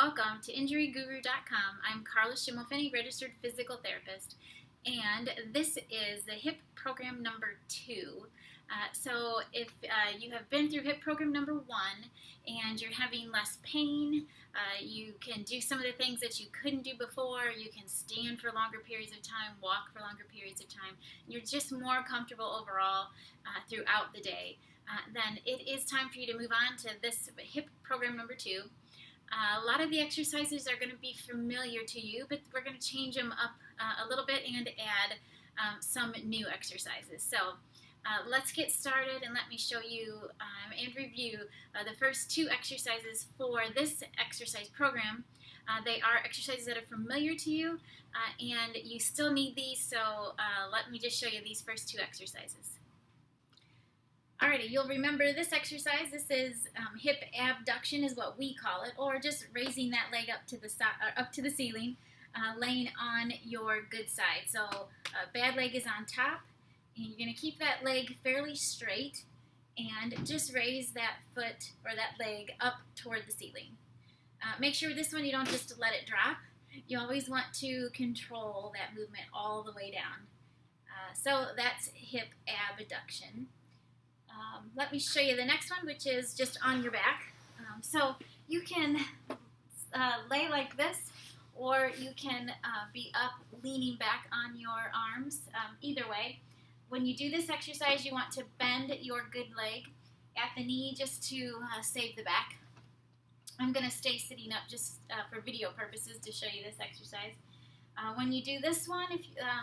Welcome to InjuryGuru.com. I'm Carla Schimmelfennig, registered physical therapist, and this is the HIP program number 2. So if you have been through HIP program number 1 and you're having less pain, you can do some of the things that you couldn't do before. You can stand for longer periods of time, walk for longer periods of time. You're just more comfortable overall throughout the day. Then it is time for you to move on to this HIP program number 2. A lot of the exercises are going to be familiar to you, but we're going to change them up a little bit and add some new exercises. So let's get started and let me show you and review the first 2 exercises for this exercise program. They are exercises that are familiar to you, and you still need these, so let me just show you these first 2 exercises. Alrighty, you'll remember this exercise. This is hip abduction is what we call it, or just raising that leg up to the ceiling, laying on your good side. So bad leg is on top, and you're going to keep that leg fairly straight and just raise that foot or that leg up toward the ceiling. Make sure this one you don't just let it drop. You always want to control that movement all the way down. So that's hip abduction. Let me show you the next one, which is just on your back. So you can lay like this, or you can be up leaning back on your arms. Either way, when you do this exercise, you want to bend your good leg at the knee just to save the back. I'm going to stay sitting up just for video purposes to show you this exercise. When you do this one,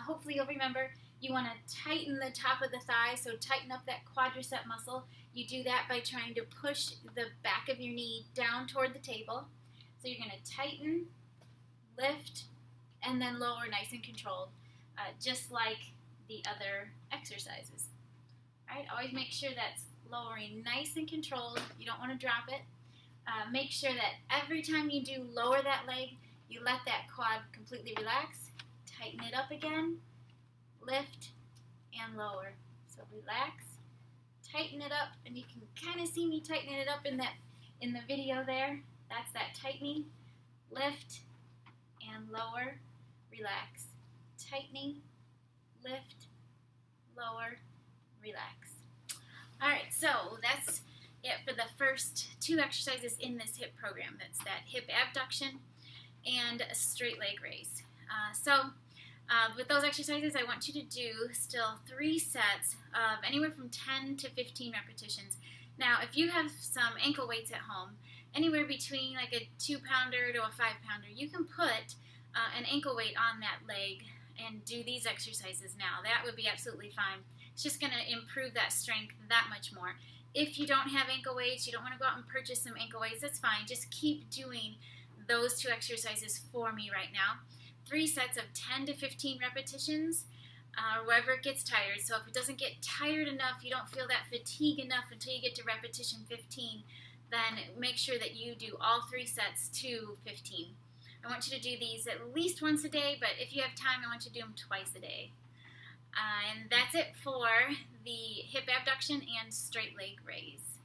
hopefully you'll remember, you want to tighten the top of the thigh, so tighten up that quadricep muscle. You do that by trying to push the back of your knee down toward the table. So you're going to tighten, lift, and then lower nice and controlled, just like the other exercises. All right, always make sure that's lowering nice and controlled. You don't want to drop it. Make sure that every time you do lower that leg, you let that quad completely relax. Tighten it up again. Lift and lower. So relax, tighten it up, and you can kind of see me tightening it up in the video there. That's that tightening. Lift and lower, relax. Tightening, lift, lower, relax. Alright, so that's it for the first 2 exercises in this HIP program. That's that hip abduction and a straight leg raise. With those exercises, I want you to do still 3 sets of anywhere from 10 to 15 repetitions. Now, if you have some ankle weights at home, anywhere between like a 2-pounder to a 5-pounder, you can put an ankle weight on that leg and do these exercises now. That would be absolutely fine. It's just going to improve that strength that much more. If you don't have ankle weights, you don't want to go out and purchase some ankle weights, that's fine. Just keep doing those 2 exercises for me right now. 3 sets of 10 to 15 repetitions, wherever it gets tired. So if it doesn't get tired enough, you don't feel that fatigue enough until you get to repetition 15, then make sure that you do all 3 sets to 15. I want you to do these at least once a day, but if you have time, I want you to do them twice a day. And that's it for the hip abduction and straight leg raise.